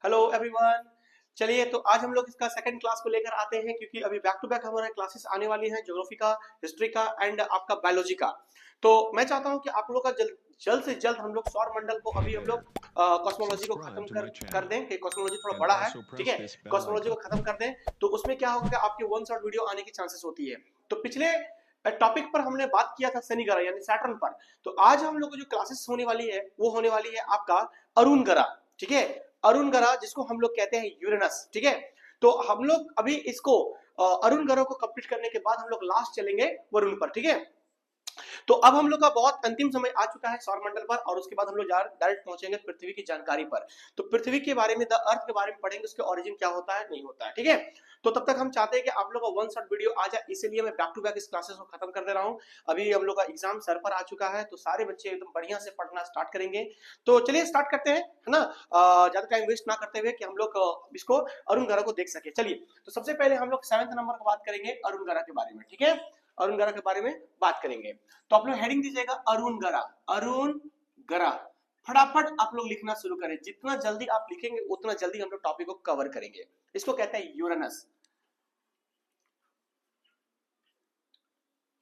Hello everyone. चलिए तो आज हम लोग इसका सेकंड क्लास को लेकर आते हैं क्योंकि अभी बैक टू बैक हमारे क्लासेस आने वाली हैं ज्योग्राफी का, हिस्ट्री का एंड आपका बायोलॉजी का। तो मैं चाहता हूं कि आप लोग का जल्द से जल्द हम लोग सौर मंडल को अभी हम लोग कॉस्मोलॉजी को खत्म कर दें कि कॉस्मोलॉजी थोड़ा बड़ा है, ठीक है। कॉस्मोलॉजी को खत्म कर दें तो उसमें क्या होगा, आपकी वन शॉट वीडियो आने की चांसेस होती है। तो पिछले टॉपिक पर हमने बात किया था शनि ग्रह यानी सैटर्न पर। तो आज हम लोग को जो क्लासेस होने वाली है वो होने वाली है आपका अरुण ग्रह, ठीक है। अरुण ग्रह जिसको हम लोग कहते हैं यूरेनस, ठीक है। तो हम लोग अभी इसको अरुण ग्रह को कंप्लीट करने के बाद हम लोग लास्ट चलेंगे वरुण पर, ठीक है। तो अब हम लोग का बहुत अंतिम समय आ चुका है सौरमंडल पर और उसके बाद हम लोग डायरेक्ट पहुंचेंगे पृथ्वी की जानकारी पर। तो पृथ्वी के बारे में, द अर्थ के बारे में पढ़ेंगे, उसके ओरिजिन क्या होता है नहीं होता है, ठीक है। तो तब तक हम चाहते हैं कि आप लोग का वन शॉट वीडियो आ जाए, इसीलिए मैं बैक टू बैक इस क्लासेस को खत्म कर दे रहा हूं। अभी हम लोग का एग्जाम सर पर आ चुका है तो सारे बच्चे एकदम बढ़िया से पढ़ना स्टार्ट करेंगे। तो चलिए स्टार्ट करते हैं, है ना। ज्यादा टाइम वेस्ट ना करते हुए कि हम लोग इसको अरुण ग्रह को देख सके। चलिए तो सबसे पहले हम लोग 7th नंबर की बात करेंगे अरुण ग्रह के बारे में, ठीक है। अरुण ग्रह के बारे में बात करेंगे। तो आप लोग हेडिंग दीजिएगा अरुण ग्रह, अरुण ग्रह। फटाफट आप लोग लिखना शुरू करें, जितना जल्दी आप लिखेंगे उतना जल्दी हम लोग टॉपिक को कवर करेंगे। इसको कहते हैं यूरेनस,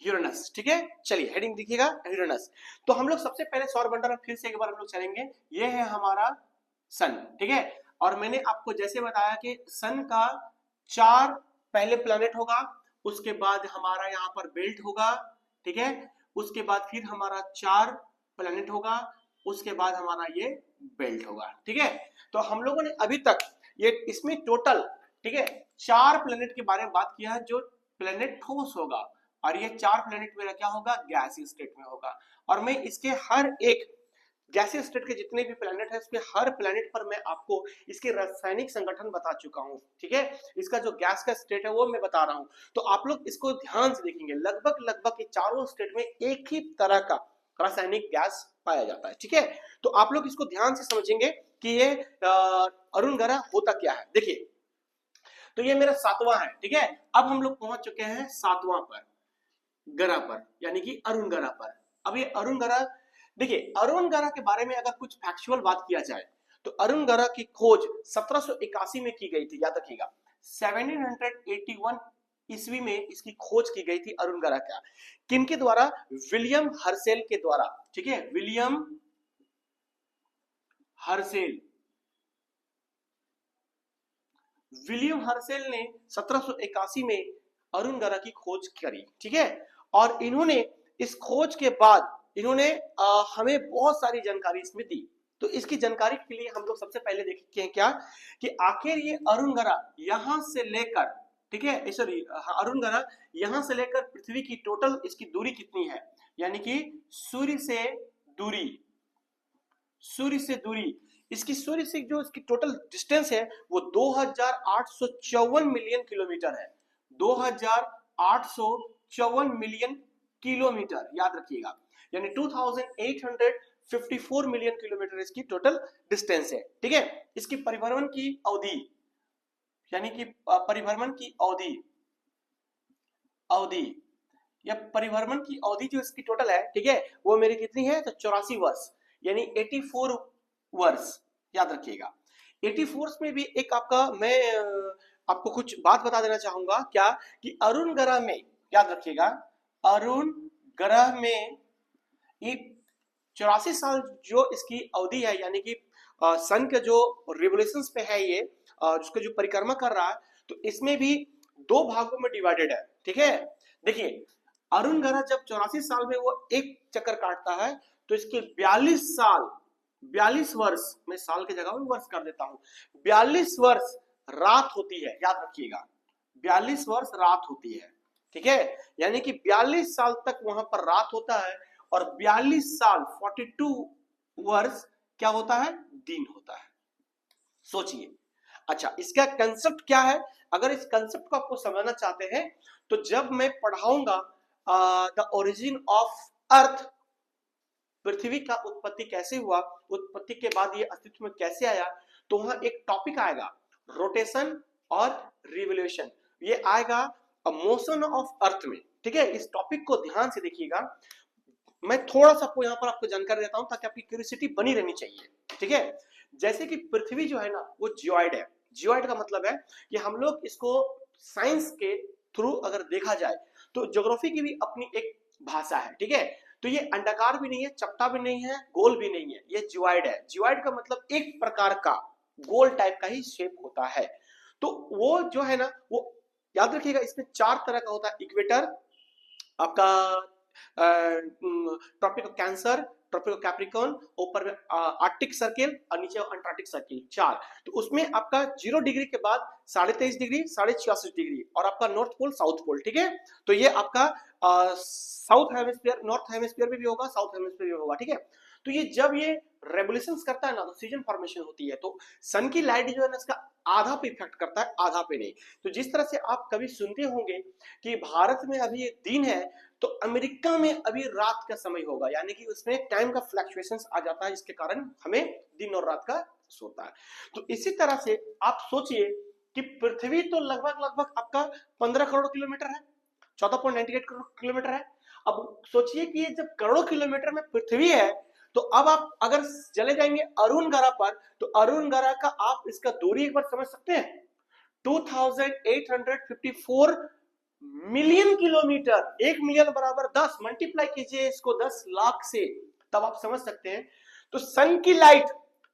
यूरेनस, ठीक है। चलिए हेडिंग देखिएगा यूरेनस। तो हम लोग सबसे पहले सौरमंडल में फिर से एक बार हम लोग चलेंगे। ये है हमारा सन, ठीक है। और मैंने आपको जैसे बताया कि सन का 4 पहले प्लैनेट होगा, उसके बाद हमारा यहाँ पर बेल्ट होगा, ठीक है। उसके बाद फिर हमारा 4 प्लैनेट होगा, उसके बाद हमारा ये बेल्ट होगा, ठीक है। तो हम लोगों ने अभी तक ये इसमें टोटल, ठीक है, 4 प्लैनेट के बारे में बात किया है जो प्लैनेट ठोस होगा, और ये 4 प्लैनेट मेरा क्या होगा, गैसीय स्टेट में होगा। और मैं इसके हर एक गैसीय स्टेट के जितने भी प्लैनेट है उसके हर प्लैनेट पर मैं आपको इसके रासायनिक संगठन बता चुका हूं, ठीक है। इसका जो गैस का स्टेट है वो मैं बता रहा हूं। तो आप लोग इसको ध्यान से देखेंगे, लगभग लगभग ये चारों स्टेट में एक ही तरह का रासायनिक गैस पाया जाता है, ठीक है। तो आप लोग इसको ध्यान से समझेंगे कि ये अरुण ग्रह होता क्या है। देखिए तो ये मेरा 7वां है, ठीक है। अब हम लोग पहुंच चुके हैं 7वां पर, ग्रह पर, यानी कि अरुण ग्रह पर। अब ये अरुण ग्रह, देखिए अरुण ग्रह के बारे में अगर कुछ फैक्चुअल बात किया जाए तो अरुण ग्रह की खोज 1781 में की गई थी, याद रखिएगा। 1781 ईस्वी में इसकी खोज की गई थी अरुण ग्रह का। किनके द्वारा, विलियम हर्सेल के द्वारा, ठीक है। विलियम हर्सेल, विलियम हर्सेल ने 1781 में अरुण ग्रह की खोज करी, ठीक है। और इन्होंने इस खोज के बाद इन्होंने हमें बहुत सारी जानकारी इसमें दी। तो इसकी जानकारी के लिए हम लोग सबसे पहले देखते हैं क्या कि आखिर ये अरुण ग्रह यहां से लेकर, ठीक है, सॉरी अरुण ग्रह यहां से लेकर पृथ्वी की टोटल इसकी दूरी कितनी है, यानी कि सूर्य से दूरी, सूर्य से दूरी, इसकी सूर्य से जो इसकी टोटल डिस्टेंस है वो 2854 मिलियन किलोमीटर है। 2854 मिलियन किलोमीटर, याद रखिएगा, यानी 2854 मिलियन किलोमीटर इसकी टोटल डिस्टेंस है, ठीक है। इसकी परिभ्रमण की अवधि, यानी कि परिभ्रमण की अवधि, अवधि या परिभ्रमण की अवधि जो इसकी टोटल है, ठीक है, वो मेरी कितनी है, तो 84 वर्ष, यानी 84 वर्ष, याद रखिएगा। 84 में भी एक आपका मैं आपको कुछ बात बता देना चाहूंगा क्या, कि अरुण ग्रह में, याद रखिएगा, अरुण ग्रह में ये 84 साल जो इसकी अवधि है, यानी कि सन के जो रिवोल्यूशन पे है ये, उसका जो परिक्रमा कर रहा है, तो इसमें भी 2 भागों में डिवाइडेड है, ठीक है। देखिए अरुण ग्रह जब 84 साल में वो एक चक्कर काटता है तो इसके 42 साल, 42 वर्ष, मैं साल की जगह में वर्ष कर देता हूं, 42 वर्ष रात होती है, याद रखिएगा, 42 वर्ष रात होती है, ठीक है। यानी कि 42 साल तक वहां पर रात होता है और 42 साल 42 वर्ष क्या होता है, दिन होता है। सोचिए, अच्छा इसका कंसेप्ट क्या है, अगर इस कंसेप्ट को आपको समझना चाहते हैं तो जब मैं पढ़ाऊंगा द ओरिजिन ऑफ अर्थ, पृथ्वी का उत्पत्ति कैसे हुआ, उत्पत्ति के बाद ये अस्तित्व में कैसे आया, तो वहां एक टॉपिक आएगा रोटेशन और रिवोल्यूशन, ये आएगा मोशन ऑफ अर्थ में, ठीक है। इस टॉपिक को ध्यान से देखिएगा। मैं थोड़ा सा आपको यहाँ पर आपको जानकारी देता हूं ताकि आपकी क्यूरियोसिटी बनी रहनी चाहिए, ठीक है। जैसे कि पृथ्वी जो है ना वो जियोइड है। जियोइड का मतलब है कि हम लोग इसको साइंस के थ्रू अगर देखा जाए तो ज्योग्राफी की भी अपनी एक भाषा है, ठीक है। तो ये अंडाकार भी नहीं है, चपटा भी नहीं है, गोल भी नहीं है, ये जियोइड है। जियोइड का मतलब एक प्रकार का गोल टाइप का ही शेप होता है। तो वो जो है ना वो याद रखिएगा, इसमें 4 तरह का होता है। इक्वेटर, आपका Tropic of Cancer, Tropic of Capricorn, ऊपर में आर्कटिक सर्किल और नीचे अंटार्कटिक सर्किल, 4। तो उसमें आपका 0 डिग्री के बाद 23.5 डिग्री, 86.5 डिग्री, और आपका नॉर्थ पोल, साउथ पोल, ठीक है। तो ये आपका साउथ हेमिस्फीयर, नॉर्थ हेमिस्फीयर में भी होगा, साउथ हेमिस्फीयर में होगा, ठीक है। तो ये जब ये रेवोल्यूशंस करता है ना तो सीजन फॉर्मेशन होती है। तो सन की लाइट जो है ना इसका आधा पे इफेक्ट करता है, आधा पे नहीं। तो जिस तरह से आप कभी सुनते होंगे कि भारत में अभी दिन है तो अमेरिका में अभी रात का समय होगा, यानी कि उसमें टाइम का फ्लक्चुएशंस आ जाता है, जिसके कारण हमें दिन और रात का होता है। तो इसी तरह से आप सोचिए कि पृथ्वी तो लगभग लगभग आपका 15 करोड़ किलोमीटर है, 14.98 करोड़ किलोमीटर है। अब सोचिए कि ये जब करोड़ों किलोमीटर में पृथ्वी है, तो अब आप अगर चले जाएंगे अरुण ग्रह पर, तो अरुण ग्रह का आप इसका दूरी एक बार समझ सकते हैं, 2854 मिलियन किलोमीटर। 1 मिलियन बराबर 10, मल्टीप्लाई कीजिए इसको 10 लाख से, तब आप समझ सकते हैं। तो सन की लाइट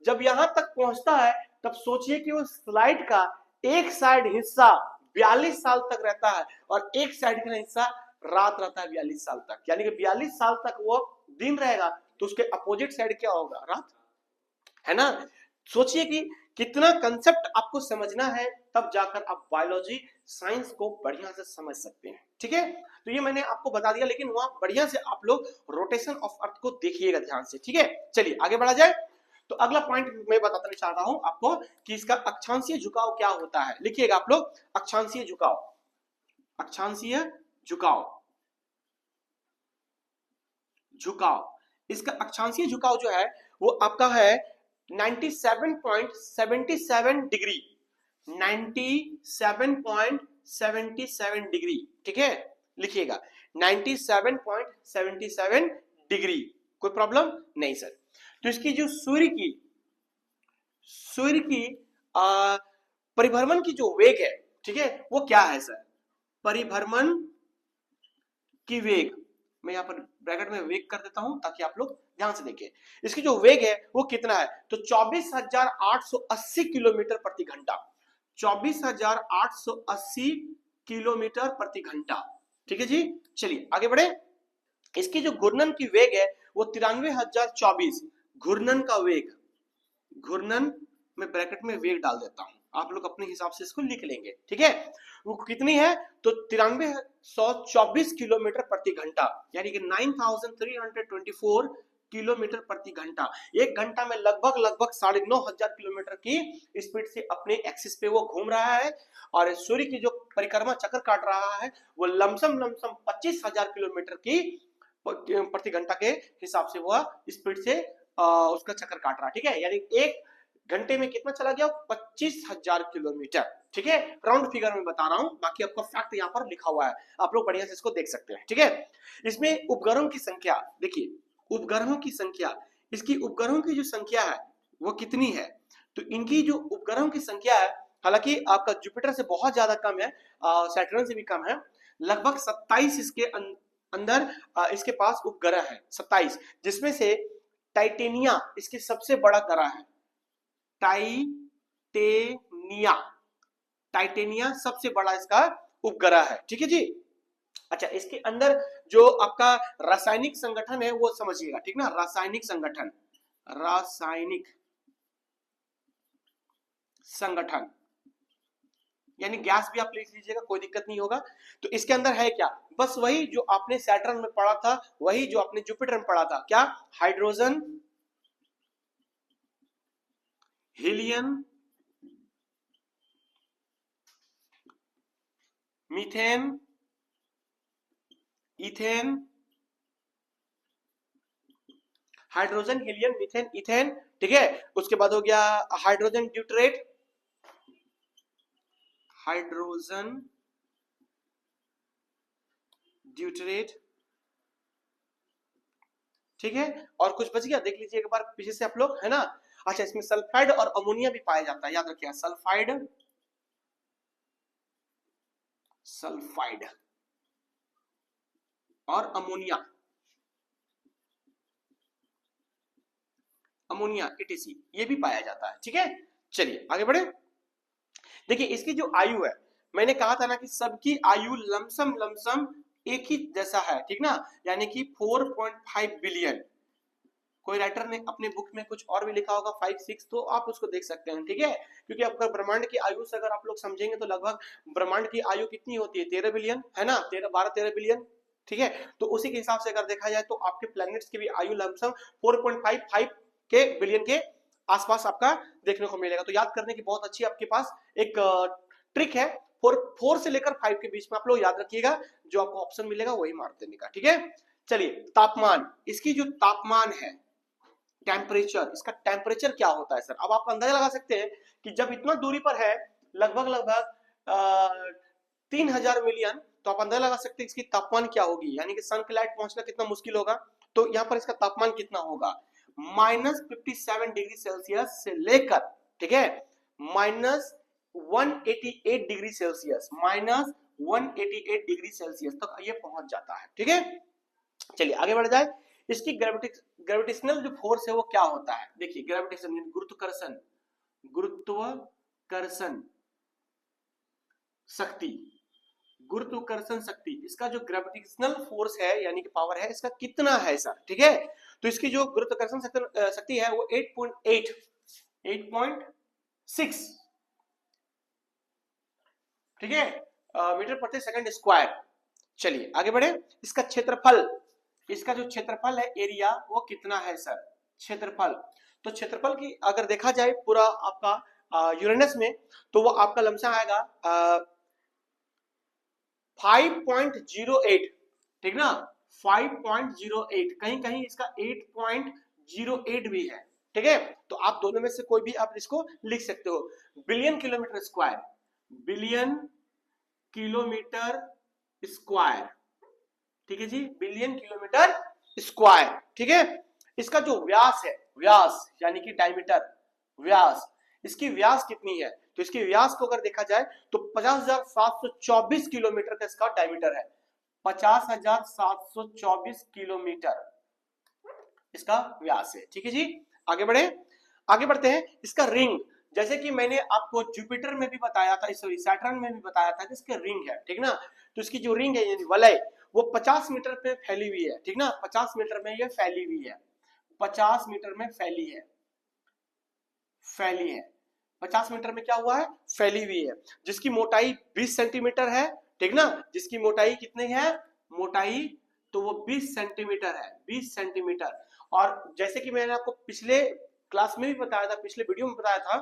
जब यहां तक पहुंचता है तब सोचिए कि उस लाइट का एक साइड हिस्सा 42 साल तक रहता है और एक साइड का हिस्सा रात रहता है 42 साल तक, यानी कि 42 साल तक वो दिन रहेगा तो उसके अपोजिट साइड क्या होगा, रात, है ना। सोचिए कि कितना कंसेप्ट आपको समझना है, तब जाकर आप बायोलॉजी साइंस को बढ़िया से समझ सकते हैं, ठीक है। तो ये मैंने आपको बता दिया, लेकिन वहां बढ़िया से आप लोग रोटेशन ऑफ अर्थ को देखिएगा ध्यान से, ठीक है। चलिए आगे बढ़ा जाए। तो अगला पॉइंट मैं बताना चाहता हूं आपको कि इसका अक्षांशीय झुकाव क्या होता है। लिखिएगा आप लोग, अक्षांशीय झुकाव, अक्षांशीय झुकाव, झुकाव। इसका अक्षांशीय झुकाव जो है वो आपका है 97.77 डिग्री, 97.77 डिग्री, ठीक है। लिखिएगा 97.77 डिग्री, कोई प्रॉब्लम नहीं सर। तो इसकी जो सूर्य की परिभ्रमण की जो वेग है, ठीक है, वो क्या है सर, परिभ्रमण की वेग, मैं यहाँ पर ब्रैकेट में वेग कर देता हूं ताकि आप लोग ध्यान से देखें। इसकी जो वेग है वो कितना है, तो 24,880 किलोमीटर प्रति घंटा, 24,880 किलोमीटर प्रति घंटा, ठीक है जी। चलिए आगे बढ़े। इसकी जो घूर्णन की वेग है वो 93,024, घूर्णन का वेग, घूर्णन में ब्रैकेट में वेग डाल देता हूं, आप लोग अपने हिसाब से इसको लिख लेंगे, ठीक है। वो कितनी है, तो 9324 किलोमीटर प्रति घंटा, यानी कि 9324 किलोमीटर प्रति घंटा। एक घंटा में लगभग लगभग 9,500 किलोमीटर की स्पीड से अपने एक्सिस पे वो घूम रहा है। और सूर्य की जो परिक्रमा चक्कर काट रहा है वो लमसम 25,000 किलोमीटर की प्रति घंटा के हिसाब से वह स्पीड से उसका चक्कर काट रहा है, ठीक है। यानी एक घंटे में कितना चला गया, 25,000 किलोमीटर, ठीक है। राउंड फिगर में बता रहा हूं, बाकी आपका फैक्ट यहाँ पर लिखा हुआ है, आप लोग बढ़िया से इसको देख सकते हैं, ठीक है। इसमें उपग्रहों की संख्या देखिए, उपग्रहों की संख्या, इसकी उपग्रहों की जो संख्या है वो कितनी है, तो इनकी जो उपग्रहों की संख्या है, हालांकि आपका जुपिटर से बहुत ज्यादा कम है, सैटर्न से भी कम है, लगभग 27 इसके अंदर इसके पास उपग्रह है 27, जिसमें से टाइटेनिया इसकी सबसे बड़ा ग्रह है, टाइटेनिया, टाइटेनिया सबसे बड़ा इसका उपग्रह है, ठीक है जी। अच्छा, इसके अंदर जो आपका रासायनिक संगठन है वो समझिएगा, ठीक ना, रासायनिक संगठन, रासायनिक संगठन, यानी गैस भी आप लिख लीजिएगा, कोई दिक्कत नहीं होगा। तो इसके अंदर है क्या, बस वही जो आपने सैटर्न में पढ़ा था, वही जो आपने जुपिटर में पढ़ा था, क्या, hydrogen, helium, methane, ethane, hydrogen, helium, methane, ethane, ठीक है। उसके बाद हो गया हाइड्रोजन ड्यूटरेट, हाइड्रोजन ड्यूटरेट, ठीक है, और कुछ बच गया देख लीजिए एक बार पीछे से आप लोग, है ना। अच्छा, इसमें सल्फाइड और अमोनिया भी पाया जाता है, याद रखिएगा, सल्फाइड, सल्फाइड और अमोनिया, अमोनिया एटीसी ये भी पाया जाता है, ठीक है। चलिए आगे बढ़े। देखिए इसकी जो आयु है, मैंने कहा था ना कि सबकी आयु लमसम लमसम एक ही जैसा है, ठीक ना, यानी कि 4.5 बिलियन। कोई राइटर ने अपने बुक में कुछ और भी लिखा होगा 5-6, तो आप उसको देख सकते हैं, ठीक है। क्योंकि आपका ब्रह्मांड की आयु से अगर आप लोग समझेंगे तो लगभग ब्रह्मांड की आयु कितनी होती है, 13 बिलियन, है ना, 12-13 बिलियन, ठीक है। तो उसी के हिसाब से अगर देखा जाए तो आपके प्लैनेट्स की भी आयु लमसम 4.55 के बिलियन के आसपास आपका देखने को मिलेगा। तो याद करने की बहुत अच्छी आपके पास एक ट्रिक है, 4 से लेकर 5 के बीच में आप लोग याद रखिएगा, जो आपको ऑप्शन मिलेगा वही मार देने का, ठीक है। चलिए तापमान, इसकी जो तापमान है, टेम्परेचर, इसका टेम्परेचर क्या होता है सर। अब आप अंदाजा लगा सकते हैं कि जब इतना दूरी पर है, लगभग लगभग 3000 मिलियन, तो आप अंदाजा लगा सकते हैं इसकी तापमान क्या होगी, यानी कि सन की लाइट पहुंचना कितना मुश्किल होगा। तो यहाँ पर इसका तापमान कितना होगा, -57 डिग्री सेल्सियस से लेकर, ठीक है, -188 डिग्री सेल्सियस, -188 डिग्री सेल्सियस तक ये पहुंच जाता है, ठीक है। चलिए आगे बढ़ जाए। इसकी ग्रेविटेशनल जो फोर्स है वो क्या होता है, देखिए ग्रेविटेशन, गुरुत्वाकर्षण, गुरुत्वाकर्षण शक्ति, गुरुत्वाकर्षण शक्ति, इसका जो ग्रेविटेशनल फोर्स है यानी कि पावर है, इसका कितना है सर, ठीक है। तो इसकी जो गुरुत्वाकर्षण शक्ति है वो 8.6, ठीक है, मीटर प्रति सेकंड स्क्वायर। चलिए आगे बढ़े। इसका क्षेत्रफल, इसका जो क्षेत्रफल है एरिया, वो कितना है सर, क्षेत्रफल। तो क्षेत्रफल की अगर देखा जाए पूरा आपका यूरेनस में, तो वो आपका लमसम आएगा 5.08, ठीक ना, 5.08, कहीं कहीं इसका 8.08 भी है, ठीक है। तो आप दोनों में से कोई भी आप इसको लिख सकते हो। Billion kilometre square, billion kilometre square, ठीक है जी, बिलियन किलोमीटर स्क्वायर, ठीक है। इसका जो व्यास है, व्यास यानी कि डायमीटर, व्यास, इसकी व्यास कितनी है, तो इसकी व्यास को अगर देखा जाए तो 50,724 किलोमीटर का इसका डायमीटर है, 50,724 किलोमीटर इसका व्यास है, ठीक है जी। आगे बढ़े, आगे बढ़ते हैं। इसका रिंग, जैसे कि मैंने आपको जुपिटर में भी बताया था, सॉरी सैटर्न में भी बताया था कि इसके रिंग है, ठीक ना। तो इसकी जो रिंग है यानी वलय, वो 50 मीटर पे फैली हुई है, ठीक ना, 50 मीटर में ये फैली हुई है, 50 मीटर में फैली है, फैली है, 50 मीटर में क्या हुआ है, फैली हुई है, जिसकी मोटाई 20 सेंटीमीटर है, ठीक ना, जिसकी मोटाई कितनी है, मोटाई तो वो 20 सेंटीमीटर है, 20 सेंटीमीटर। और जैसे कि मैंने आपको पिछले क्लास में भी बताया था, पिछले वीडियो में बताया था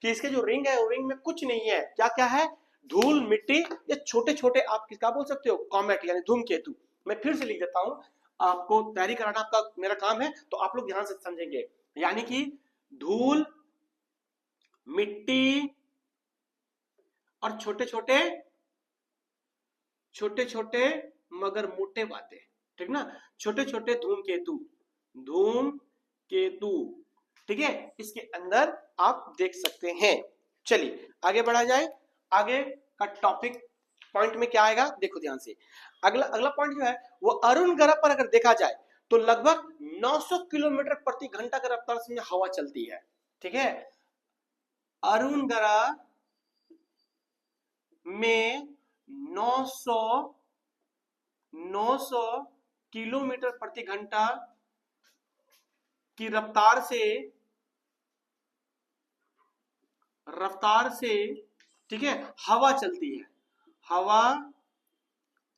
कि इसके जो रिंग है, वो रिंग में कुछ नहीं है, क्या क्या है, धूल मिट्टी, ये छोटे छोटे आप क्या बोल सकते हो, कॉमेट यानी धूमकेतु। मैं फिर से लिख देता हूं, आपको तैयारी कराना आपका मेरा काम है, तो आप लोग ध्यान से समझेंगे, यानी कि धूल, मिट्टी और छोटे छोटे, छोटे छोटे मगर मोटे बातें, ठीक ना, छोटे छोटे धूमकेतु, धूमकेतु, ठीक है, इसके अंदर आप देख सकते हैं। चलिए आगे बढ़ा जाए। आगे का टॉपिक पॉइंट में क्या आएगा, देखो ध्यान से। अगला अगला पॉइंट जो है वो अरुण ग्रह पर अगर देखा जाए तो लगभग 900 किलोमीटर प्रति घंटा की रफ्तार से हवा चलती है, ठीक है। अरुण ग्रह में 900 किलोमीटर प्रति घंटा की रफ्तार से, ठीक है, हवा चलती है, हवा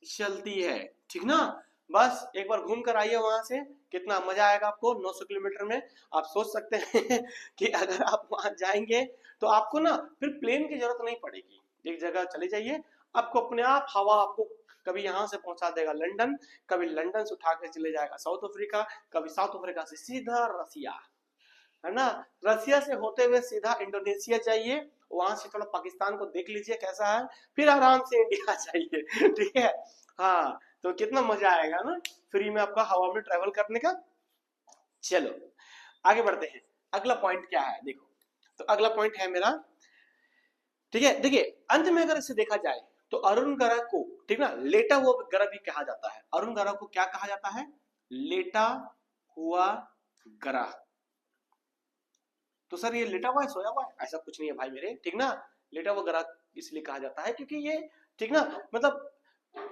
चलती है, ठीक ना। बस एक बार घूम कर आइए वहां से, कितना मजा आएगा आपको 900 किलोमीटर में। आप सोच सकते हैं कि अगर आप वहां जाएंगे तो आपको ना फिर प्लेन की जरूरत नहीं पड़ेगी, एक जगह चले जाइए, आपको अपने आप हवा आपको कभी यहां से पहुंचा देगा लंदन, कभी लंदन से उठा के चले जाएगा साउथ अफ्रीका, कभी साउथ अफ्रीका से सीधा रसिया, है ना, रसिया से होते हुए सीधा इंडोनेशिया जाइए, वहां से थोड़ा पाकिस्तान को देख लीजिए कैसा है, फिर आराम से इंडिया जाइए, ठीक है। हाँ, तो कितना मजा आएगा ना फ्री में आपका हवा में ट्रेवल करने का। चलो आगे बढ़ते हैं। अगला पॉइंट क्या है देखो, तो अगला पॉइंट है मेरा, ठीक है, देखिए अंत में अगर इसे देखा जाए तो अरुण ग्रह को, ठीक ना, लेटा हुआ ग्रह भी कहा जाता है। अरुण ग्रह को क्या कहा जाता है? लेटा हुआ ग्रह। तो सर ये लेटा हुआ है, सोया हुआ है, ऐसा कुछ नहीं है भाई मेरे, ठीक ना। लेटा हुआ ग्रह इसलिए कहा जाता है क्योंकि ये, ठीक ना, मतलब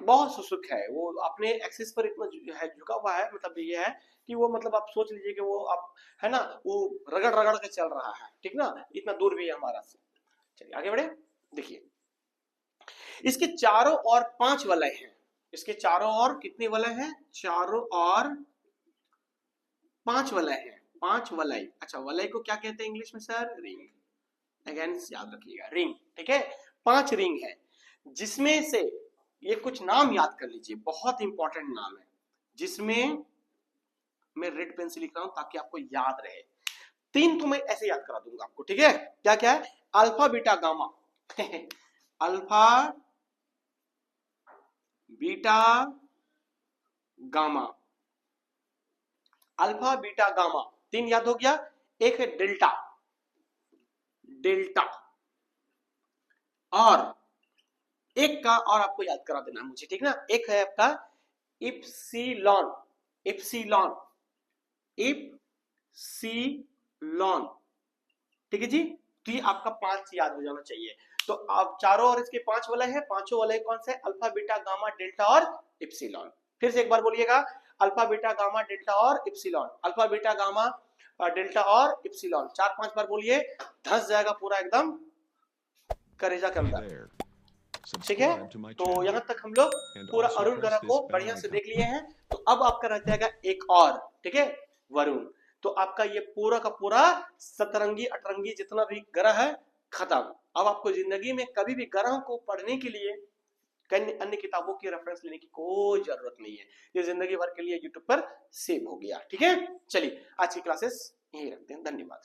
बहुत सुसुक है, वो अपने एक्सिस पर इतना है झुका हुआ है, मतलब ये है कि वो, मतलब आप सोच लीजिए कि वो आप, है ना, वो रगड़ रगड़ के चल रहा है, ठीक ना, इतना दूर भी है हमारा से। चलिए आगे बढ़े। देखिए इसके चारों ओर 5 वलय हैं। इसके चारों ओर कितने वलय हैं? चारों ओर 5 वलय हैं। 5 वलय। अच्छा वलय को क्या कहते हैं इंग्लिश में सर? रिंग। अगेन याद रखिएगा, रिंग, ठीक है। 5 रिंग है, जिसमें से ये कुछ नाम याद कर लीजिए, बहुत इंपॉर्टेंट नाम है, जिसमें मैं रेड पेन से लिख रहा हूं ताकि आपको याद रहे। 3 तो मैं ऐसे याद करा दूंगा आपको, ठीक है। क्या क्या है? Alpha beta gamma alpha beta gamma, alpha beta gamma, 3 याद हो गया। एक है डेल्टा, डेल्टा, और एक का और आपको याद करा देना है मुझे, ठीक ना। एक है आपका इप्सिलॉन, इप्सिलॉन, इप्सिलॉन, ठीक है जी। तो ये आपका 5 याद हो जाना चाहिए। तो आप चारों और इसके 5 वलय है, पांचों वलय कौन से? अल्फा बीटा गामा डेल्टा और इप्सिलॉन। फिर से एक बार बोलिएगा, अल्फा बीटा गामा डेल्टा और epsilon, alpha beta gamma delta और इप्सिलॉन, 4-5 बार बोलिए, धंस जाएगा पूरा एकदम करेजा के अंदर, ठीक है। तो यहां तक हम लोग पूरा अरुण ग्रह को बढ़िया से देख लिए हैं। तो अब आपका रह जाएगा एक और, ठीक है, वरुण। तो आपका ये पूरा का पूरा सतरंगी अटरंगी जितना भी ग्रह है खत्म। अब आपको जिंदगी में कभी भी ग्रहों को पढ़ने के लिए कई अन्य किताबों की रेफरेंस लेने की कोई जरूरत नहीं है, ये जिंदगी भर के लिए यूट्यूब पर सेव हो गया, ठीक है। चलिए आज की क्लासेस यही रखते हैं, धन्यवाद।